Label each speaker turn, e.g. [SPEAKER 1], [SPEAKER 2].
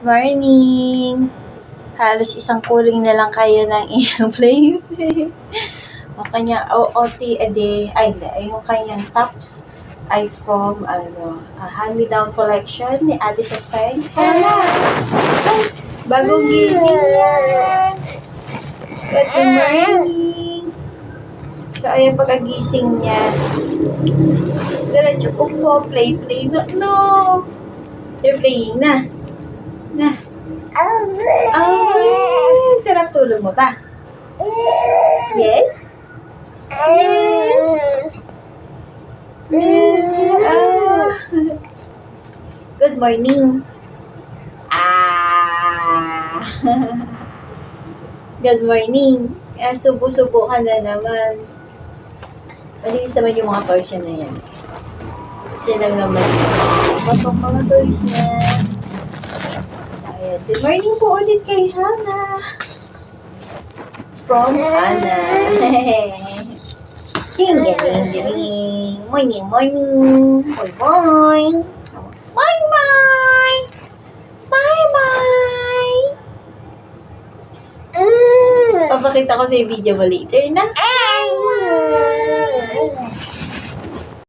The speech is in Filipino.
[SPEAKER 1] Morning! Halos isang kuling na lang kayo ng iyong playmate. Ang kanya OOT a day, yung kanyang tops ay from, hand-me-down collection ni Ate Sofeng. Ay, bagong gising yan! Good morning! So, ayan pagkagising niya. Diretso po, play na. No! You're playing na. Sarap tulog mo ba? Yes? Good morning. Good morning. Subo-subo ka na naman. Malinis naman yung mga toys na yan. Diyan lang naman. Pasok mga toys na. Ayan. Good morning po ulit kay Hana. From Hana. Ding-ding-ding-ding. Morning. Boy. Bye. Papakita ko sa video mo later na.